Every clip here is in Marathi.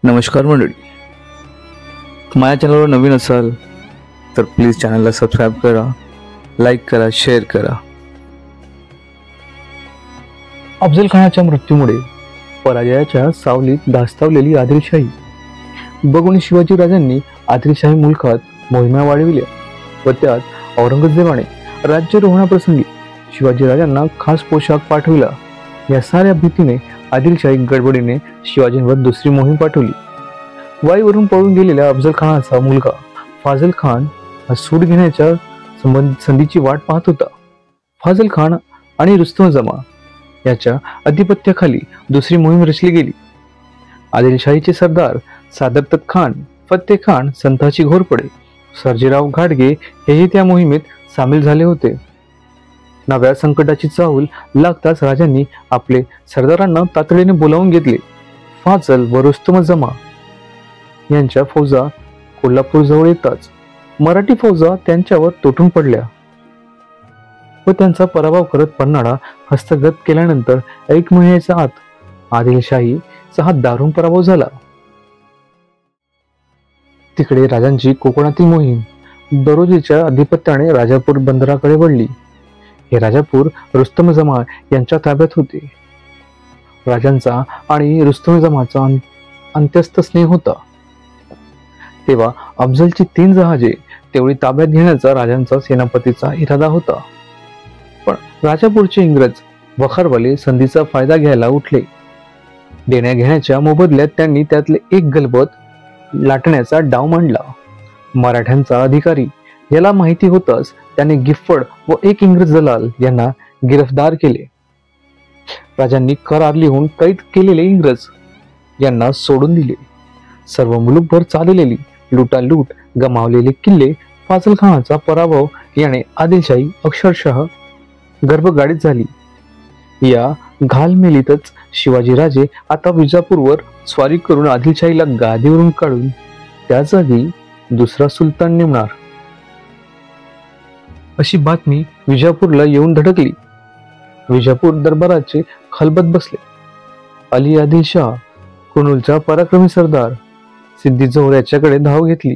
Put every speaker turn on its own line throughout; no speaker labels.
नमस्कार मंडळी, माझ्या चॅनलवर नवीन असाल तर प्लीज चॅनलला सबस्क्राईब करा, लाईक करा, शेअर करा. अफजल खानाच्या मृत्यूमुळे पराजयाच्या सावलीत धास्तावलेली आदिलशाही बघून शिवाजी राजांनी आदिलशाही मुलखात मोहिमा वाढविल्या व त्यात औरंगजेबाने राज्यारोहणाप्रसंगी शिवाजी राजांना खास पोशाख पाठविला. या साऱ्या भीतीने आदिलशाही गडबडीने शिवाजींवर दुसरी मोहीम पाठवली. वाईवरून पळून गेलेल्या अफजल खानाचा मुलगा फाझल खान हा सूट घेण्याच्या संधीची वाट पाहत होता. फाझल खान आणि रुस्तम जमा याच्या अधिपत्याखाली दुसरी मोहीम रचली गेली. आदिलशाहीचे सरदार सादत खान, फत्ते खान, संताजी घोरपडे, सर्जेराव घाटगे हेही त्या मोहिमेत सामील झाले होते. नव्या संकटाची चाहूल लागताच राजांनी आपले सरदारांना तातडीने बोलावून घेतले. फाझल व रुस्तम जमा यांच्या फौजा कोल्हापूर जवळ येताच मराठी फौजा त्यांच्यावर तुटून पडल्या व त्यांचा पराभव करत पन्हाळा हस्तगत केल्यानंतर 1 महिन्याच्या आत आदिलशाहीचा हा दारुण पराभव झाला. तिकडे राजांची कोकणातील मोहीम दरोजीच्या अधिपत्याने राजापूर बंदराकडे वळली. हे राजापूर रुस्तम जमा यांच्या ताब्यात होते. राजांचा आणि रुस्तम जमाचा अंत्यस्थ स्नेह होता. तेव्हा अफजलची 3 जहाजे तेवढी ताब्यात घेण्याचा राजांचा सेनापतीचा इरादा होता. पण राजापूरचे इंग्रज वखारवाले संधीचा फायदा घ्यायला उठले. देण्या घेण्याच्या मोबदल्यात त्यांनी त्यातले एक गलबत लाटण्याचा डाव मांडला. मराठ्यांचा अधिकारी याला माहिती होताच त्याने गिफ्फड व एक इंग्रज दलाल यांना गिरफ्तार केले. राजांनी करार लिहून कैद केलेले इंग्रज यांना सोडून दिले. सर्व मुलूकभर चाललेली लुटालूट, गमावलेले किल्ले, फाझल खानाचा पराभव याने आदिलशाही अक्षरशः गर्भगाडीत झाली. या घालमेलीतच शिवाजीराजे आता विजापूरवर स्वारी करून आदिलशाहीला गादीवरून काढून त्या जागी दुसरा सुलतान नेमणार अशी बातमी विजापूरला येऊन धडकली. विजापूर दरबाराचे खलबत बसले. अली आदिलशाह कुर्नूलचा पराक्रमी सरदार सिद्दी जोहर याच्याकडे धाव घेतली.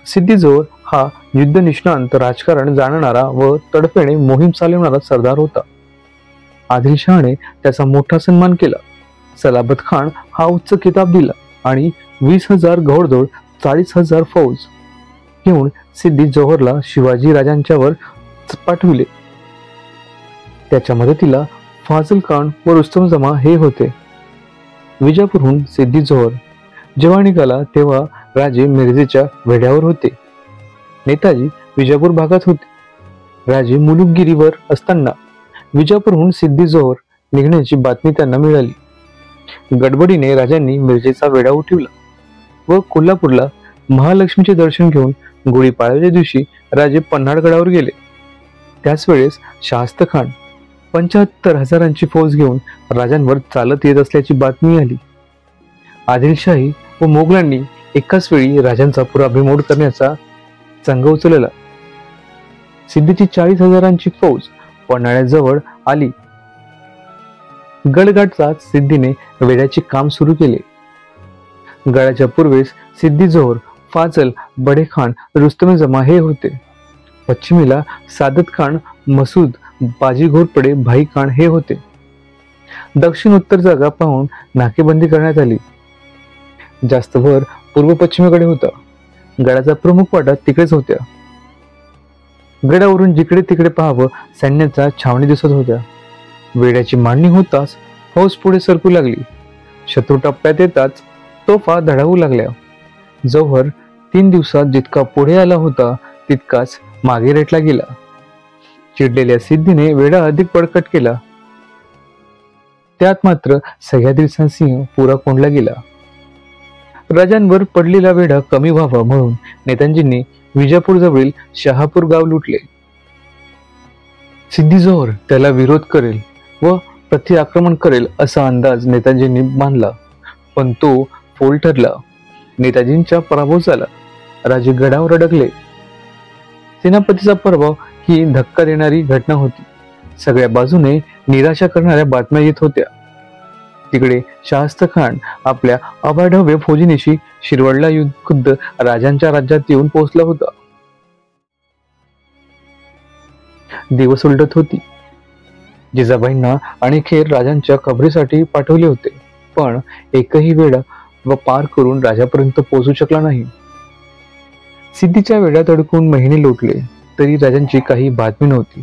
सिद्दी जोहर हा युद्ध निष्णांत, राजकारण जाणणारा व तडफेने मोहीम चालवणारा सरदार होता. आदिलशहाने त्याचा मोठा सन्मान केला. सलाबत खान हा उच्च किताब दिला आणि 20,000 घोडदळ, 40,000 फौज घेऊन सिद्दी जोहरला शिवाजी राजांच्यावर पाठविले. त्याच्या मदतीला फाझल खान व रुस्तम जमा हे होते. विजापूरहून सिद्दी जोहर जेव्हा निघाला तेव्हा राजे मिरजेच्या वेढ्यावर होते. नेताजी विजापूर भागात होते. राजे मुलुकगिरीवर असताना विजापूरहून सिद्दी जोहर निघण्याची बातमी त्यांना मिळाली. गडबडीने राजांनी मिरजेचा वेढा उठवला व कोल्हापूरला महालक्ष्मीचे दर्शन घेऊन गुढीपाडव्याच्या दिवशी राजे पन्हाळगडावर गेले. त्याच वेळेस शाहस्त खान 75,000ची फौज घेऊन राजांवर चालत येत असल्याची बातमी आली. आदिलशाही व मोगलांनी एकाच वेळी राजांचा पुरा बिमोड करण्याचा चंग उचलला. सिद्धीची 40,000ची फौज पन्हाळ्याजवळ आली. गडगाठचाच सिद्धीने वेढ्याचे काम सुरू केले. गडाच्या पूर्वेस सिद्दी जोहर, फाझल, बडेखान, रुस्तम जमा हे होते. पश्चिमेला सादत खान, मसूद, बाजी घोरपडे, भाई खान हे होते. दक्षिण उत्तर जागा पाहून नाकेबंदी करण्यात आली. जास्त भर पूर्व पश्चिमेकडे होता. गडाचा प्रमुख वाटा तिकडेच होत्या. गडावरून जिकडे तिकडे पाहावं सैन्याच्या छावणी दिसत होत्या. वेड्याची मांडणी होताच फौज पुढे सरकू लागली. शत्रू टप्प्यात येताच तोफा धडावू लागल्या. जोहर 3 दिवसात जितका पुढे आला होता तितकाच मागे रेटला गेला. चिडलेल्या सिद्धीने वेढा अधिक बळकट केला. त्यात मात्र सह्याद्रीचा सिंह पुरा कोंडला गेला. राजांवर पडलेला वेढा कमी व्हावा म्हणून नेताजींनी विजापूर जवळील शहापूर गाव लुटले. सिद्दी जोहर त्याला विरोध करेल व प्रति आक्रमण करेल असा अंदाज नेताजींनी बांधला, पण तो फोल ठरला. नेताजींचा पराभव झाला. राजे गडावर अडकले. सेनापतीचा पराभव ही धक्का देणारी घटना होती. सगळ्या बाजूने निराशा करणाऱ्या बातम्या येत होत्या. तिकडे शाहिस्त खान आपल्या अवाढव्य फौजेनिशी शिरवळला खुद्द राजांच्या राज्यात येऊन पोहोचला होता. दिवस उलटत होती. जिजाबाईंना आणि खेर राजांच्या खबरीसाठी पाठवले होते, पण एकही वेळा व पार करून राजापर्यंत पोहोचू शकला नाही. सिद्धीच्या वेळात अडकून महिने लोटले तरी राजांची काही बातमी नव्हती.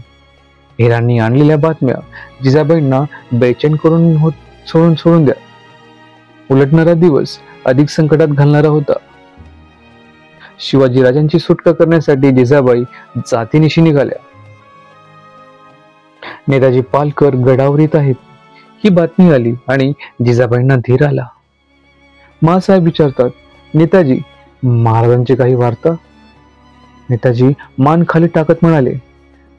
हेरांनी आणलेल्या बातम्या जिजाबाईंना बेचैन करून सोडून द्या. उलटणारा दिवस अधिक संकटात घालणारा होता. शिवाजी राजांची सुटका करण्यासाठी जिजाबाई जातीनिशी निघाल्या. नेताजी पालकर गडावर येत आहेत ही बातमी आली आणि जिजाबाईंना धीर आला. मासाहेब विचारतात, नेताजी, महाराजांची काही वार्ता? नेताजी मान खाली टाकत म्हणाले,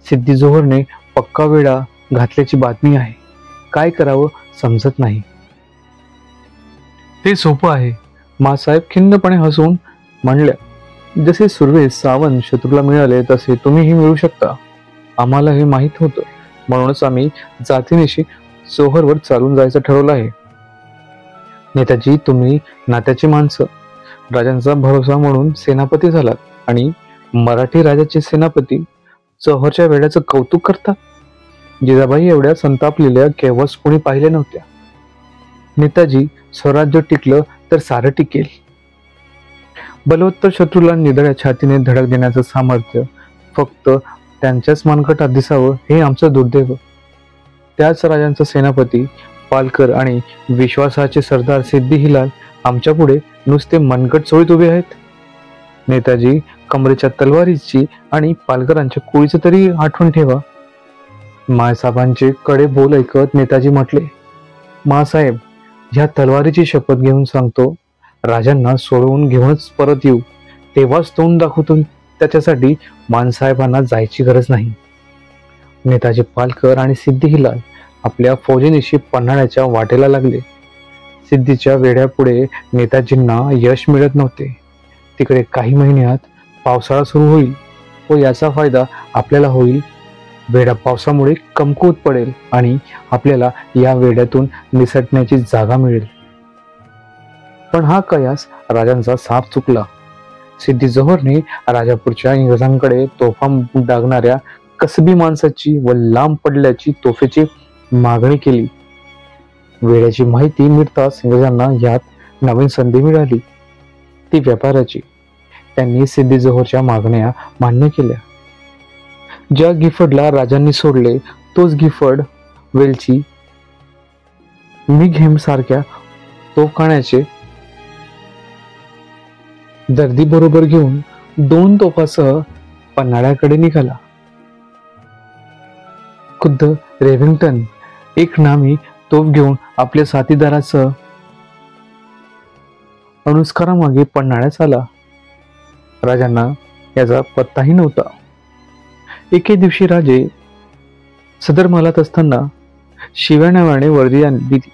सिद्धी जोहरने पक्का वेढा घातल्याची बातमी आहे. काय करावं समजत नाही. ते सोपं आहे. मासाहेब खिन्नपणे हसून म्हणल्या, जसे सुर्वे सावंत शत्रूला मिळाले तसे तुम्हीही मिळू शकता. आम्हाला हे माहीत होतं, म्हणूनच आम्ही जातीनिशी जोहरवर चालून जायचं ठरवलं आहे. नेताजी, तुम्ही नात्याची माणसं, राजांचा भरोसा म्हणून सेनापती झालात आणि मराठी राजाचे सेनापती जोहरच्या वेड्याचं कौतुक करता. जिजाबाई एवढ्या संतापलेल्या केव्हाच कोणी पाहिले नव्हत्या. नेताजी, स्वराज्य टिकलं तर सारं टिकेल. बलवत्तर शत्रूला निधड्या छातीने धडक देण्याचं सामर्थ्य फक्त त्यांच्याच मनगटात दिसावं हे आमचं दुर्दैव. त्याच राजांचा सेनापती पालकर आणि विश्वासाचे सरदार सिद्दी हिलाल आमच्या पुढे नुसते मनगट चोळीत उभे आहेत. नेताजी, कमरेच्या तलवारीची आणि पालकरांच्या कोळीचं तरी आठवण ठेवा. मायसाहेबांचे कडे बोल ऐकत नेताजी म्हटले, मासाहेब, ह्या तलवारीची शपथ घेऊन सांगतो, राजांना सोडवून घेऊनच परत येऊ, तेव्हाच तोंड दाखवतो. त्याच्यासाठी मानसाहेबांना जायची गरज नाही. नेताजी पालकर आणि सिद्दी हिलाल आपल्या फौजेनिशी पन्हाळ्याच्या वाटेला लागले. सिद्धीच्या वेढ्यापुढे नेताजींना यश मिळत नव्हते. तिकडे काही महिन्यात पावसाळा सुरू होईल व याचा फायदा आपल्याला होईल. वेढा पावसामुळे कमकुवत पडेल आणि आपल्याला या वेढ्यातून निसटण्याची जागा मिळेल. पण हा कयास राजांचा साफ चुकला. सिद्धी जोहरने राजापूरच्या इंग्रजांकडे तोफा डागणाऱ्या कसबी माणसाची व लांब पडल्याची तोफेची मागणी केली. वेड्याची माहिती मिळताच इंग्रजांना यात नवीन संधी मिळाली, ती व्यापाराची. त्यांनी सिद्धी जोहरच्या मागण्या मान्य केल्या. ज्या गिफर्डला राजांनी सोडले तोच गिफर्ड वेलची मिघेम सारख्या तोफखान्याचे दर्दी बरोबर घेऊन 2 तोफासह पन्हाळ्याकडे निघाला. खुद्द रेव्हिंग्टन एक नामी तोफ घेऊन आपल्या साथीदारासह अनुस्कारामागे पन्हाळ्यात आला. राजांना याचा पत्ताही नव्हता. एके दिवशी राजे सदर मालात असताना शिव्या नावाने वर्दी दिली.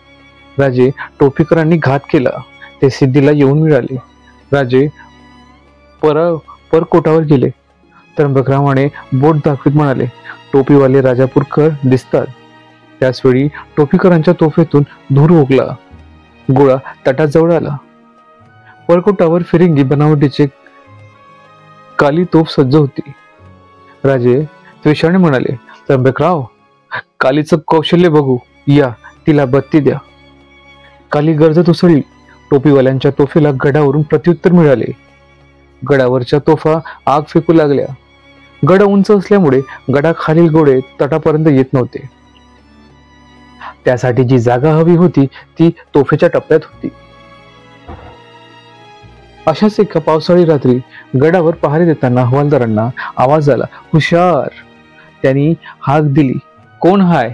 राजे टोपीकरांनी घात केला. ते सिद्धीला येऊन मिळाले. राजे परकोटावर गेले. त्र्यंबकरावाने बोट दाखवीत म्हणाले, टोपीवाले राजापूरकर दिसतात. त्याचवेळी टोपीकरांच्या तोफेतून धूर उगला. गोळा तटाजवळ आला. परकोटावर फिरिंगी बनावटीचे काली तोफ सज्ज होती. राजे त्वेषाने म्हणाले, त्र्यंबकराव, कालीचं कौशल्य बघू या, तिला बत्ती द्या. काली गरजत उसळली. टोपीवाल्यांच्या तोफेला गडावरून प्रत्युत्तर मिळाले. गडावरच्या तोफा आग फेकू लागल्या. गड उंच असल्यामुळे गडाखालील गोळे तटापर्यंत येत नव्हते. त्यासाठी जी जागा हवी होती ती तोफेच्या टप्प्यात होती. अशाच एका पावसाळी रात्री गडावर पहारे देताना हवालदारांना आवाज आला, हुशार. त्यांनी हाक दिली, कोण हाय?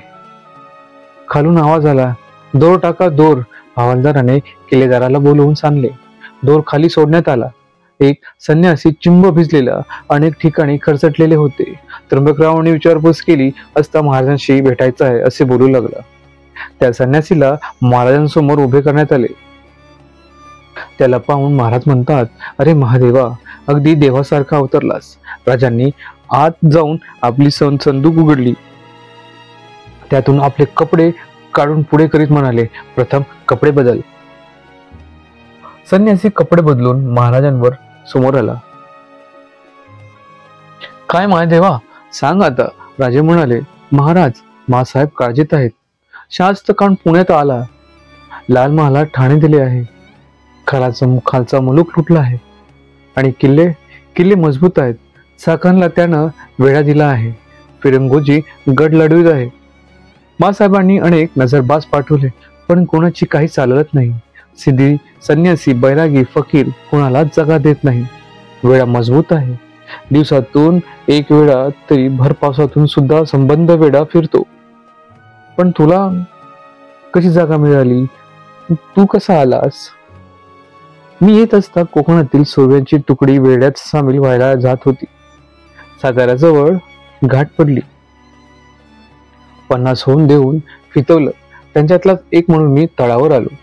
खालून आवाज आला, दोर टाका, दोर. हवालदाराने किल्लेदाराला बोलवून सांगले. दोर खाली सोडण्यात आला. एक संन्यासी चिंब भिजलेला अनेक ठिकाणी खरचटलेले होते. त्र्यंबकरावांनी विचारपूस केली असता महाराजांशी भेटायचं आहे असे बोलू लागला. त्या संन्यासीला महाराजांसमोर उभे करण्यात आले. त्याला पाहून महाराज म्हणतात, अरे महादेवा, अगदी देवासारखा अवतरलास. राजांनी आत जाऊन आपली संदूक उघडली. त्यातून आपले कपडे काढून पुढे करीत म्हणाले, प्रथम कपडे बदल. संन्यासी कपडे बदलून महाराजांवर समोर आला. काय महादेवा, सांग आता. राजे म्हणाले, महाराज, मासाहेब काळजीत आहेत. शास्त्र काढून पुण्यात आला. लाल महालात ठाणे दिले आहे. खालचा मुलूक लुटला आहे आणि किल्ले मजबूत आहेत. साखनला त्यानं वेढा दिला आहे. फिरंगोजी गड लढवित आहे. मासाहेबांनी अनेक नजरबाज पाठवले, पण कोणाची काही चालत नाही. सिद्धी, संन्यासी, बैरागी, फकीर कोणालाच जागा देत नाही. वेळा मजबूत आहे. दिवसातून एक वेळा तरी भर पावसातून सुद्धा संबंध वेळा फिरतो. पण तुला कशी जागा मिळाली? तू कसा आलास? मी येत असता कोकणातील सोव्यांची तुकडी वेड्यात सामील व्हायला जात होती. साताऱ्याजवळ घाट पडली. 50 होऊन देऊन फितवलं. त्यांच्यातलाच एक म्हणून मी तळावर आलो.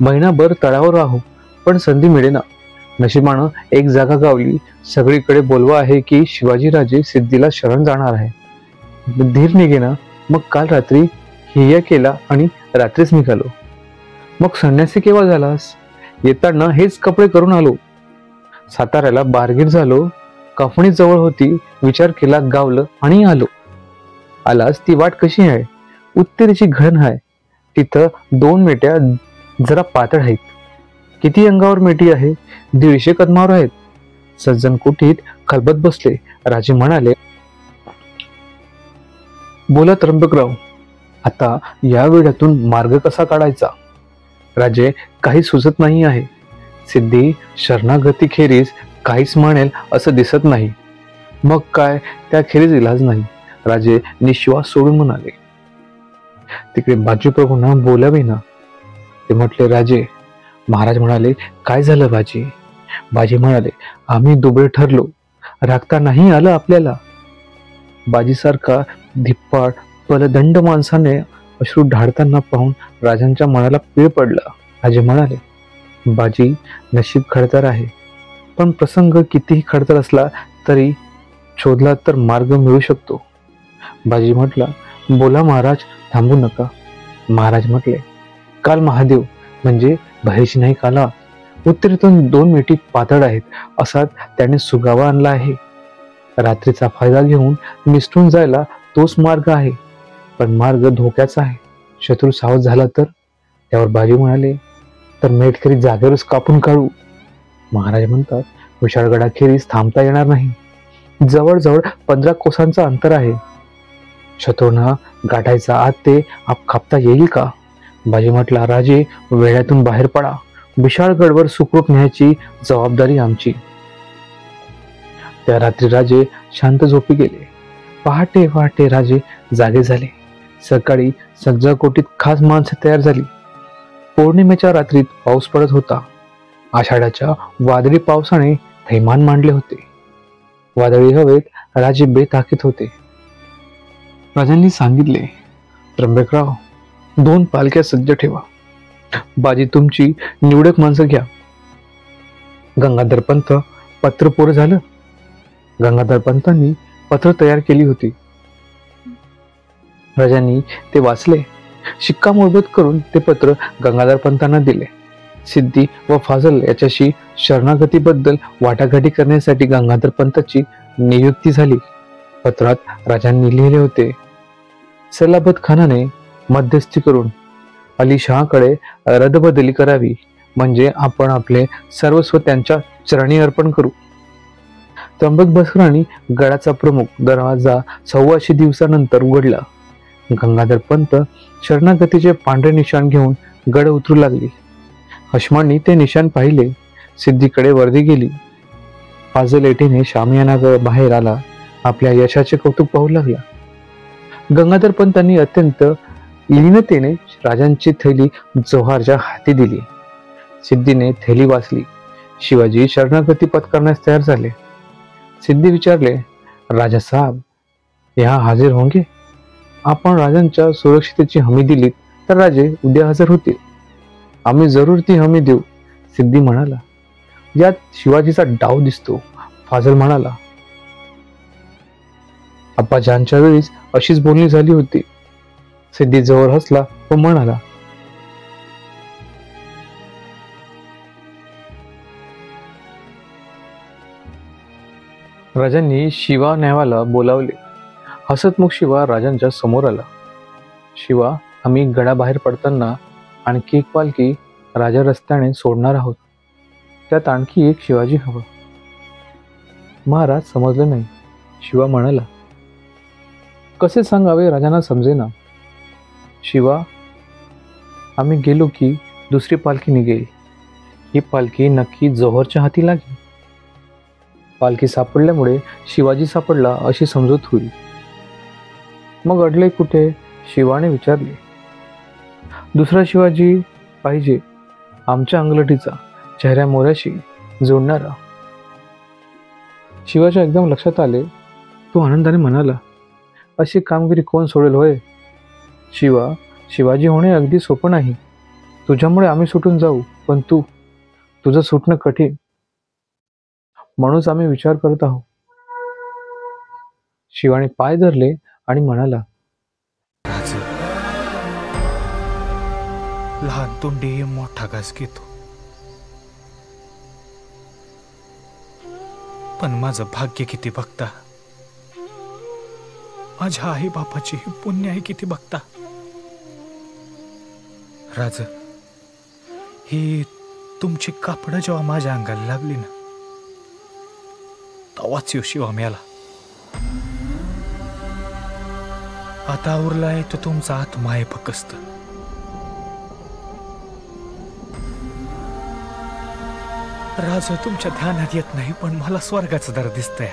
महिनाभर तळावर राहू, पण संधी मिळेना. नशिबानं एक जागा गावली. सगळीकडे बोलवा आहे की शिवाजीराजे सिद्धीला शरण जाणार आहे. धीर निघेना. मग काल रात्री हिया केला आणि रात्रीच निघालो. मग संन्यासी केव्हा झालास? येताना हेच कपडे करून आलो. साताऱ्याला बारगीर झालो. कफणी जवळ होती. विचार केला, गावलं आणि आलो. आलास ती वाट कशी आहे? उत्तरेची घन आहे. तिथं 2 मेट्या जरा पातळ आहेत. किती अंगावर मेटी आहे? 150 कदमावर आहेत. सज्जन कुटीत खलबत बसले. राजे म्हणाले, बोला त्र्यंबकराव, आता या वेळातून मार्ग कसा काढायचा? राजे, काही सुचत नाही आहे. सिद्धी शरणागती खेरीज काहीच म्हणेल असं दिसत नाही. मग काय, त्या खेरीज इलाज नाही. राजे निश्वास सोडून म्हणाले. तिकडे बाजीप्रभूंना बोलावे ना. ते म्हटले, राजे. महाराज म्हणाले, काय झालं बाजी? बाजी म्हणाले, आम्ही दुबळे ठरलो. राखता नाही आलं आपल्याला. बाजीसारखा धिप्पाड बलदंड माणसाने अश्रू ढाळताना पाहून राजांच्या मनाला पीळ पडला. राजे म्हणाले, बाजी, नशीब खडतर आहे, पण प्रसंग कितीही खडतर असला तरी शोधला तर मार्ग मिळू शकतो. बाजी म्हटला, बोला महाराज, थांबू नका. महाराज म्हटले, काल महादेव म्हणजे बहिर्जी नाईक आला. उत्तरेतून 2 मेटी पातळ आहेत असा त्याने सुगावा आणला आहे. रात्रीचा फायदा घेऊन निसटून जायला तोच मार्ग आहे, पण मार्ग धोक्याचा आहे. शत्रू सावध झाला तर? त्यावर बाजी म्हणाले, तर मेटकरी जागेवरच कापून काढू. महाराज म्हणतात, विशाळगडाखेरीज थांबता येणार नाही. जवळजवळ 15 कोसांचं अंतर आहे. शत्रूंना गाठायचा आत ते आप कापता येईल का? बाजी म्हटला, राजे, वेळातून बाहेर पडा. विशाळगडवर सुखरूप न्यायची जबाबदारी आमची. त्या रात्री राजे शांत झोपी गेले. पहाटे राजे जागे झाले. सकाळी सज्जा कोटीत खास माणसे तयार झाली. पौर्णिमेच्या रात्रीत पाऊस पडत होता. आषाढाच्या वादळी पावसाने थैमान मांडले होते. वादळी हवेत राजे बेताकीत होते. राजांनी सांगितले, त्र्यंबकराव, 2 पालख्या सज्ज ठेवा. बाजी तुमची निवडक माणसं घ्या. गंगाधर पंत पत्र पूर झालं. गंगाधर पंतांनी पत्र तयार केली होती. राजांनी ते वाचले. शिक्कामोर्तब करून ते पत्र गंगाधर पंतांना दिले. सिद्धी व फाजल याच्याशी शरणागतीबद्दल वाटाघाटी करण्यासाठी गंगाधर पंताची नियुक्ती झाली. पत्रात राजांनी लिहिले होते, सलाबत खानाने मध्यस्थी करून अली शहाकडे रदबदली करावी, म्हणजे आपण आपले सर्वस्व त्यांच्या चरणी अर्पण करू. त्र्यंबक बसरांनी गडाचा प्रमुख दरवाजा 125 दिवसानंतर उघडला. गंगाधर पंत शरणागतीचे पांढरे निशाण घेऊन गड उतरू लागली. हशमांनी ते निशाण पाहिले. सिद्धीकडे वर्दी गेली. फाजल एटीने शामियाना बाहेर आला. आपल्या यशाचे कौतुक पाहू लागला. गंगाधर पंतांनी अत्यंत लीनतेने राजांची थैली जोहारच्या हाती दिली. सिद्धीने थैली वाचली. शिवाजी शरणागती पत्करण्यास तयार झाले. सिद्धी विचारले, राजा साहेब, यहाँ हाजीर होंगे? आपण राजांच्या सुरक्षितेची हमी दिली तर राजे उद्या हजर होतील. आम्ही जरूर ती हमी देऊ, सिद्धी म्हणाला. यात शिवाजीचा डाव दिसतो, फाजल म्हणाला. अप्पाजांच्या वेळीच अशीच बोलणी झाली होती. सिद्धी जवळ हसला व म्हणाला, राजांनी शिवा न्यावाला बोलावले. हसतमुख शिवा राजांच्या समोर आला. शिवा, आम्ही गडाबाहेर पडताना आणखी एक पालखी राजा रस्त्याने सोडणार आहोत. त्यात आणखी एक शिवाजी हवं. महाराज, समजलं नाही, शिवा म्हणाला. कसे सांगावे राजांना समजेना. शिवा, आम्ही गेलो की दुसरी पालखी निघेल. ही पालखी नक्की जव्हरच्या हाती लागेल. पालखी सापडल्यामुळे शिवाजी सापडला अशी समजूत होईल. मग अडले कुठे? शिवाने विचारले. दुसरा शिवाजी पाहिजे, आमच्या अंगलटीचा, चेहऱ्या मोऱ्याशी जोडणारा. शिवाच्या एकदम लक्षात आले. तो आनंदाने म्हणाला, अशी कामगिरी कोण सोडेल होय? शिवा, शिवाजी होणे अगदी सोपं नाही. तुझ्यामुळे आम्ही सुटून जाऊ, पण तुझं सुटणं कठीण. म्हणूनच आम्ही विचार करत आहोत. शिवाने पाय धरले आणि म्हणाला,
लहान तोंडी मोठा घास घेतो, पण माझं भाग्य किती बघता, माझ्या आई बापाची पुण्य आहे किती बघता. राज, ही तुमची कापडं जेव्हा माझ्या अंगाला लागली ना, तेव्हाच येऊ शिवा मेला. आता उरलाय तो तुमचा आत्मा आहे फकस्त. राज, तुमच्या ध्यानात येत नाही, पण मला स्वर्गाचं दर दिसतंय.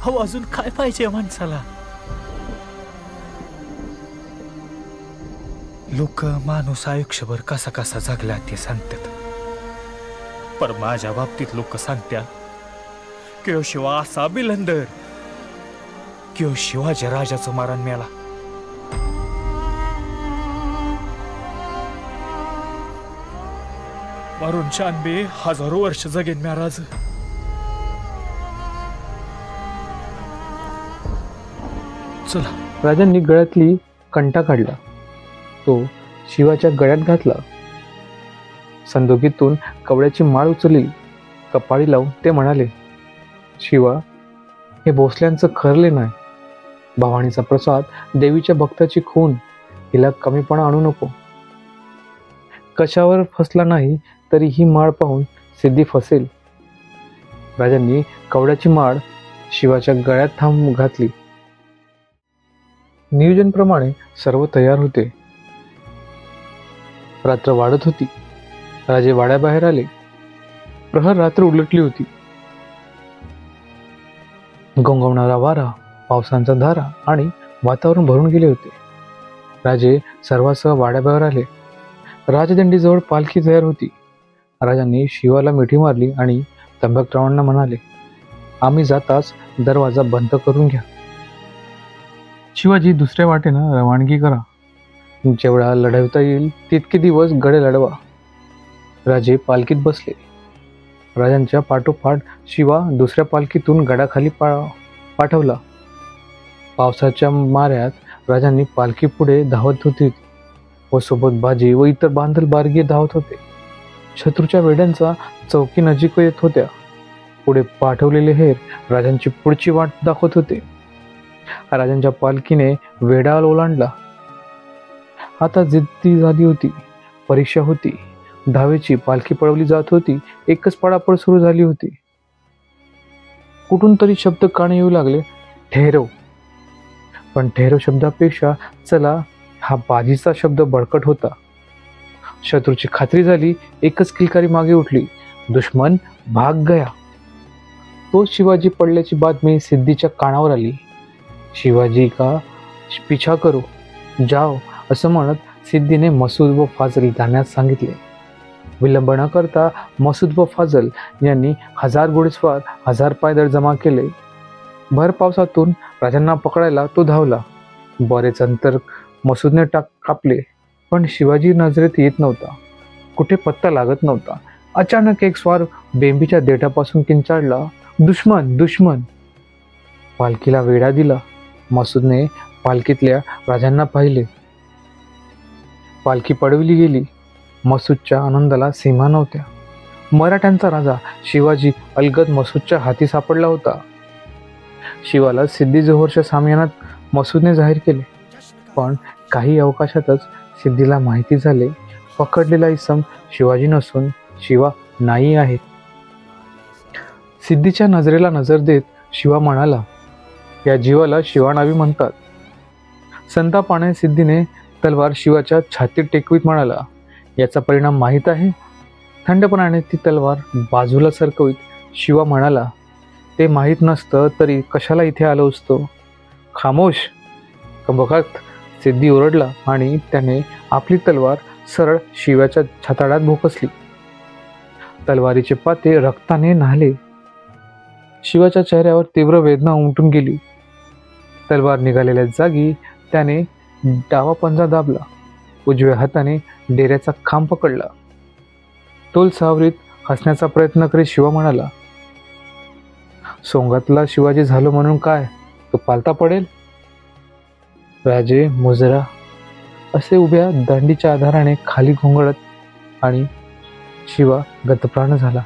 हो, अजून काय पाहिजे माणसाला? लोक माणूस आयुष्यभर कसा कसा जगला ते सांगतात, पर माझ्या बाबतीत लोक सांगतात की शिवा असा बिलंदर, की शिवाजी राजाचं मारण मेला. मारून 96,000 वर्ष जगेन महाराज. चला.
राजांनी गळ्यातली कंठा काढला. तो शिवाच्या गळ्यात घातला. संदुकीतून कवड्याची माळ उचलली. कपाळी लावून ते म्हणाले, शिवा, हे भोसल्यांचं खरले नाही. भवानीचा प्रसाद, देवीच्या भक्ताची खून, हिला कमीपणा आणू नको. कशावर फसला नाही तरी ही माळ पाहून सिद्धी फसेल. राजांनी कवड्याची माळ शिवाच्या गळ्यात घातली. नियोजनप्रमाणे सर्व तयार होते. रात्र वाढत होती. राजे वाड्याबाहेर आले. प्रहर रात्र उलटली होती. घोंघवणारा वारा, पावसांचा धारा आणि वातावरण भरून गेले होते. राजे सर्वांसह वाड्याबाहेर आले. राजदंडीजवळ पालखी तयार होती. राजांनी शिवाला मिठी मारली आणि त्र्यंबकरावांना म्हणाले, आम्ही जाताच दरवाजा बंद करून घ्या. शिवाजी, दुसऱ्या वाटेनं रवानगी करा. जेवढा लढवता येईल तितके दिवस गडे लढवा. राजे पालखीत बसले. राजांच्या पाठोपाठ शिवा दुसऱ्या पालखीतून गडाखाली पाठवला. पावसाच्या माऱ्यात राजांनी पालखी पुढे धावत होती व सोबत बाजी व इतर बांधल बारगी धावत होते. शत्रूच्या वेड्यांचा चौकी नजीक येत होत्या. पुढे पाठवलेले हेर राजांची पुढची वाट दाखवत होते. राजांच्या पालखीने वेढा ओलांडला. आता जिद्दी झाली होती. परीक्षा होती. धावेची पालखी पळवली जात होती. एकच पळापळ सुरू झाली होती. कुठून तरी शब्द कानी येऊ लागले, ठेहरव. पण ठेहरव शब्दापेक्षा चला हा बाजीचा शब्द बळकट होता. शत्रूची खात्री झाली. एकच किलकारी मागे उठली, दुश्मन भाग गया. तो शिवाजी पडल्याची बातमी सिद्धीच्या कानावर आली. शिवाजी का पिछा करो, जाओ असं म्हणत सिद्धीने मसूद व फाजल जाण्यास सांगितले. विलंब न करता मसूद व फाजल यांनी 1000 घोडेस्वार, 1000 पायदळ जमा केले. भर पावसातून राजांना पकडायला तो धावला. बरेच अंतर मसूदने कापले, पण शिवाजी नजरेत येत नव्हता. कुठे पत्ता लागत नव्हता. अचानक एक स्वार बेंबीच्या देठापासून किंचाळला, दुश्मन दुश्मन. पालखीला वेढा दिला. मसूदने पालखीतल्या राजांना पाहिले. पालखी पडविली गेली. मसूदच्या आनंदाला सीमा नव्हत्या. मराठ्यांचा राजा शिवाजी अलगद मसूदच्या हाती सापडला होता. शिवाला सिद्दी जोहरच्या सामयानात मसूदने जाहीर केले. पण काही अवकाशातच सिद्धीला माहिती झाले पकडलेला इसम शिवाजी नसून शिवा नाही आहे. सिद्धीच्या नजरेला नजर देत शिवा म्हणाला, या जीवाला शिवा नावी म्हणतात. संतापाने सिद्धीने तलवार शिवाच्या छातीत टेकवीत म्हणाला, याचा परिणाम माहीत आहे. थंडपणाने ती तलवार बाजूला सरकवीत शिवा म्हणाला, ते माहीत नसतं तरी कशाला इथे आलो असतो. खामोश. बघत सिद्धी ओरडला आणि त्याने आपली तलवार सरळ शिवाच्या छाताडात भोकसली. तलवारीचे पाते रक्ताने न्हाले. शिवाच्या चेहऱ्यावर तीव्र वेदना उमटून गेली. तलवार निघालेल्या जागी त्याने डावा पंजा दाबला. उजव्या हाताने डेऱ्याचा खांब पकडला. तोल सावरीत हसण्याचा प्रयत्न करीत शिवा म्हणाला, सोंगातला शिवाजी झालो म्हणून काय तो पालता पडेल. राजे मुजरा असे उभ्या दांडीच्या आधाराने खाली घोंगडत आणि शिवा गतप्राण झाला.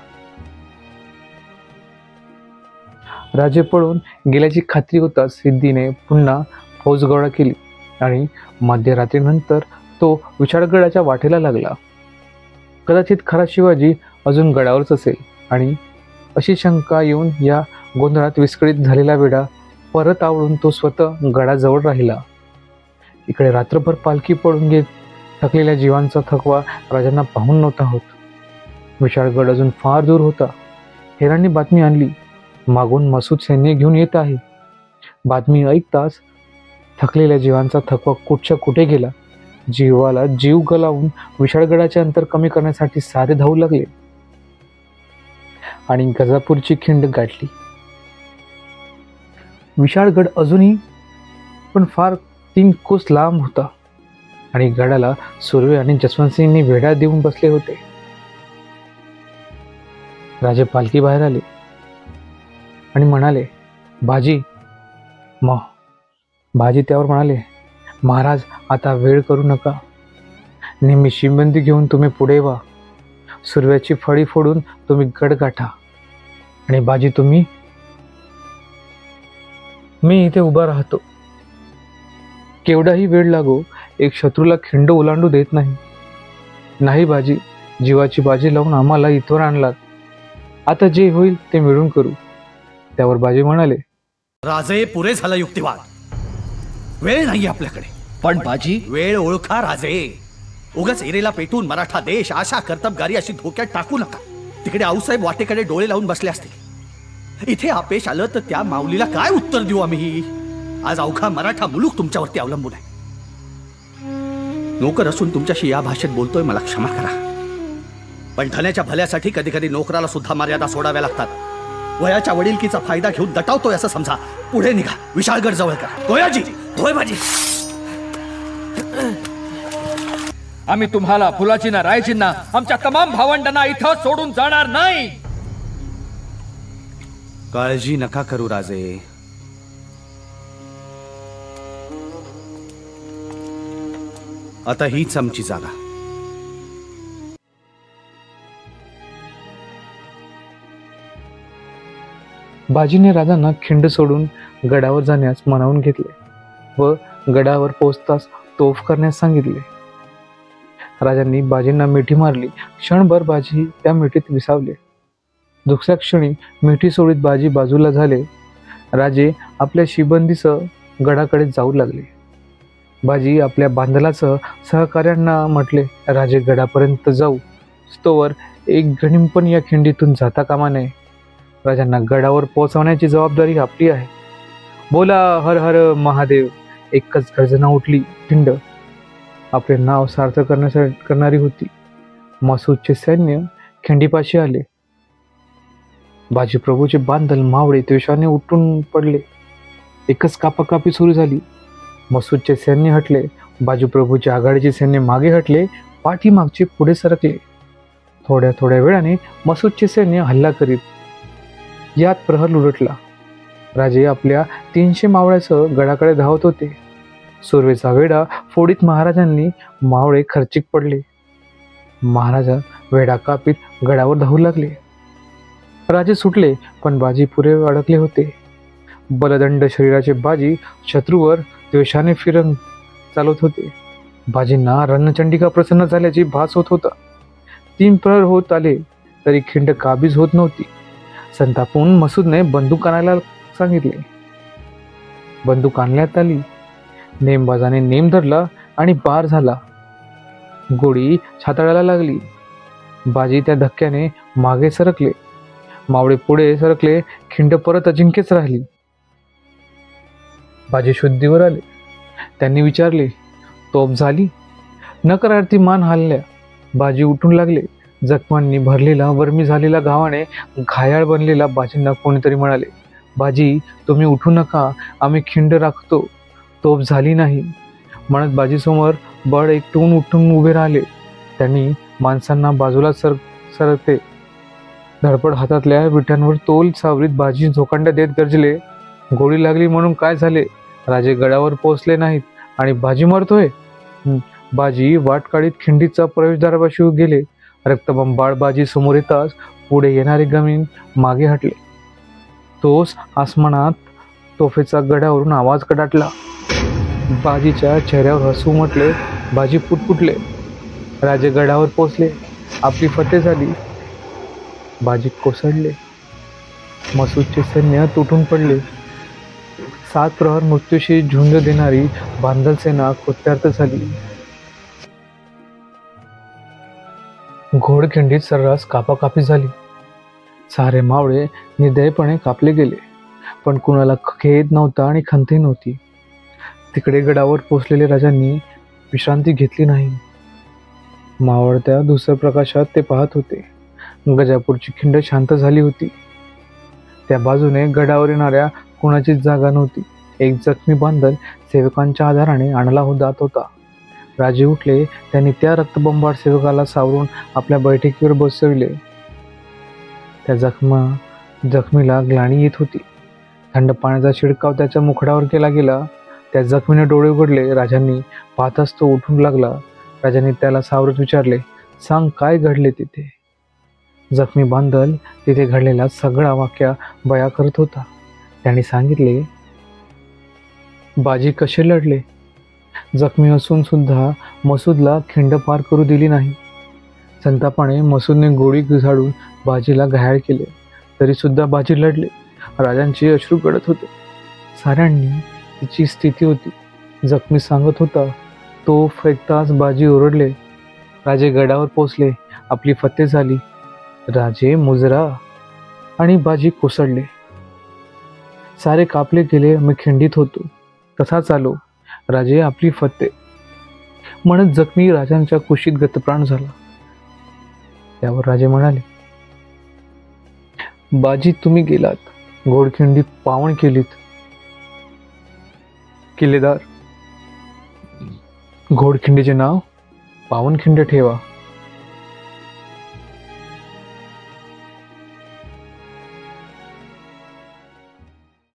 राजे पळून गेल्याची खात्री होताच सिद्धीने पुन्हा फौज गोळा केली आणि मध्यरात्रीनंतर तो विशाळगडाच्या वाटेला लागला. कदाचित खरा शिवाजी अजून गडावरच असेल आणि अशी शंका येऊन या गोंधळात विस्कळीत झालेला वेडा परत आवळून तो स्वतः गडाजवळ राहिला. इकडे रात्रभर पालखी पळून घेत थकलेल्या जीवांचा थकवा राजांना पाहून नव्हता होत. विशाळगड अजून फार दूर होता. हेरांनी बातमी आणली, मागून मसूद सैन्य घेऊन येत आहे. बातमी ऐकताच थकलेल्या जीवांचा थकवा कुठच्या कुठे गेला. जीवाला जीव गलावून विशाळगडाचे अंतर कमी करण्यासाठी सारे धावू लागले आणि गजापूरची खिंड गाठली. विशाळगड अजूनही पण फार 3 कोस लांब होता आणि गडाला सुर्वे आणि जसवंतसिंहनी वेढा देऊन बसले होते. राजे पालखी बाहेर आले आणि म्हणाले, बाजी त्यावर म्हणाले, महाराज आता वेळ करू नका. नेहमी शिबंदी घेऊन तुम्ही पुढे व्हा. सुर्व्याची फळी फोडून तुम्ही गड गाठा आणि बाजी मी इथे उभा राहतो. केवढाही वेळ लागो, एक शत्रूला खिंड ओलांडू देत नाही बाजी. जीवाची बाजी लावून आम्हाला इथवर आणलात. आता जे होईल ते मिळून करू. त्यावर बाजी म्हणाले,
राजे पुरे झाला युक्तिवाद. वेळ नाही आपल्याकडे.
पण बाजी,
वेळ ओळखा राजे. उगाच एरेला पेटून मराठा देश आशा कर्तबगारी अशी धोक्यात टाकू नका. तिकडे आऊसाहेब वाटेकडे डोळे लावून बसले असतील. इथे आपेश आलं तर त्या माऊलीला काय उत्तर देऊ आम्ही. आज अवघा मराठा मुलूक तुमच्यावरती अवलंबून आहे. नोकर असून तुमच्याशी या भाषेत बोलतोय, मला क्षमा करा. पण धन्याच्या भल्यासाठी कधी कधी नोकराला सुद्धा मर्यादा सोडाव्या लागतात. वयाच्या वडिलकीचा फायदा घेऊन दटावतोय असं समजा. पुढे निघा, विशाळगड जवळ करा. गोयाजी, धोयबाजी.
आम्ही तुम्हाला फुलाचीना रायचींना आमच्या तमाम भावंडांना इथं सोडून जाणार नाही.
काळजी नका करू राजे. आता हीच आमची जागा.
बाजीने राजांना खिंड सोडून गडावर जाण्यास मनावून घेतले व गडावर पोहोचताच तोफ करण्यास सांगितले. राजांनी बाजींना मिठी मारली. क्षणभर बाजी त्या मिठीत विसावले. दुसऱ्या क्षणी मिठी सोडीत बाजी बाजूला झाले. राजे आपल्या शिबंदीसह गडाकडे जाऊ लागले. बाजी आपल्या बांधलासह सहकार्यांना म्हटले, राजे गडापर्यंत जाऊ तोवर एक गणिम पण या खिंडीतून जाता कामा नये. राजांना गडावर पोहोचवण्याची जबाबदारी आपली आहे. बोला हर हर महादेव. एकच गर्जना उठली. खिंड आपले नाव सार्थ करणारी होती. मसूदचे सैन्य खिंडीपाशी आले. बाजीप्रभूचे बांधल मावळे द्वेषाने उठून पडले. एकच कापाकापी सुरू झाली. मसूदचे सैन्य हटले. बाजीप्रभूचे आघाडीचे सैन्य मागे हटले. पाठीमागचे पुढे सरकले. थोड्या वेळाने मसूदचे सैन्य हल्ला करीत यात प्रहर उलटला. राजे आपल्या 300 मावळ्यासह गडाकडे धावत होते. सुरवेचा वेढा फोडीत महाराजांनी मावळे खर्चिक पडले. महाराजा वेढा कापीत गडावर धावू लागले. राजे सुटले, पण बाजी पुरे अडकले होते. बलदंड शरीराचे बाजी शत्रूवर द्वेषाने फिरंग चालवत होते. बाजींना रणचंडिका प्रसन्न झाल्याची भास होत होता. 3 प्रहर होत आले तरी खिंड काबीज होत नव्हती. संतापून मसूदने बंदूक आणायला सांगितले. बंदूक आणण्यात आली. नेमबाजाने नेम धरला आणि पार झाला. गोळी छाताळायला लागली. बाजी त्या धक्क्याने मागे सरकले. मावळे पुढे सरकले. खिंड परत अजिंक्यच राहिली. बाजी शुद्धीवर आले. त्यांनी विचारले, तोप झाली? नकारार्थी मान हलल्या. बाजी उठून लागले. जखमांनी भरलेला वर्मी झालेला घावाने घायाळ बनलेला बाजींना कोणीतरी म्हणाले, बाजी तुम्ही उठू नका, आम्ही खिंड राखतो, तोप झाली नाही. म्हणत बाजीसमोर बळ एकटून उठून उभे राहिले. त्यांनी माणसांना बाजूला सरकते धडपड हातातल्या विटांवर तोल सावरीत बाजी झोकांड्या देत गर्जले, गोळी लागली म्हणून काय झाले? राजे गडावर पोहोचले नाहीत आणि बाजी मरतोय. बाजी वाट काढीत खिंडीचा प्रवेशद्वारापाशी गेले. रक्तबंबाळ बाजी समोर येताच पुढे येणारे गमीन मागे हटले. तोच आसमानात तोफेचा गडावरून आवाज कडाटला. बाजीच्या चेहऱ्यावर हसू उमटले. बाजी पुटपुटले. राजे गडावर पोचले. आपली फतेह झाली. बाजी कोसळले. मसूदचे सैन्य तुटून पडले. 7 प्रहर मृत्यूशी झुंज देणारी बांधल सेना कृत्यार्थ झाली. घोडखिंडीत सर्रास कापाकापी झाली. सारे मावळे निर्दयपणे कापले गेले, पण कुणाला खेद नव्हता आणि खंतही नव्हती. तिकडे गडावर पोचलेल्या राजांनी विश्रांती घेतली नाही. मावळत्या धुसर प्रकाशात ते पाहत होते. गजापूरची खिंड शांत झाली होती. त्या बाजूने गडावर येणाऱ्या कुणाचीच जागा नव्हती. एक जखमी बांधल सेवकांच्या आधाराने आणला जात होता. राजे उठले. त्यांनी त्या रक्तबंबाळ सेवकाला सावरून आपल्या बैठकीवर बसविले. त्या जखमीला ग्लानी येत होती. थंड पाण्याचा शिडकाव त्याच्या मुखड्यावर केला गेला. त्या जखमीने डोळे उघडले. राजांनी पाहताच तो उठून लागला. राजांनी त्याला सावरत विचारले, सांग काय घडले तिथे? जखमी बांधल तिथे घडलेला सगळा वाक्य बया करत होता. त्यांनी सांगितले, बाजी कसे लढले. जखमी असून सुद्धा मसूदला खिंड पार करू दिली नाही. संतापाने मसूदने गोळी झाडून बाजीला घायाळ केले. तरी सुद्धा बाजी लढले. राजांचे अश्रू गळत होते. साऱ्यांनी तिची स्थिती होती. जखमी सांगत होता, तो फेकताच बाजी ओरडले. राजे गडावर पोचले. आपली फतेह झाली. राजे मुजरा आणि बाजी कोसळले. सारे कापले गेले. आम्ही खिंडीत होतो. तसा चालो. राजे आपली फतेह म्हणत जखमी राजांच्या कुशीत गतप्राण झाला. त्यावर राजे म्हणाले, बाजी तुम्ही गेलात, घोडखिंडी पावन केलीत. किल्लेदार, घोडखिंडीचे नाव पावनखिंड ठेवा.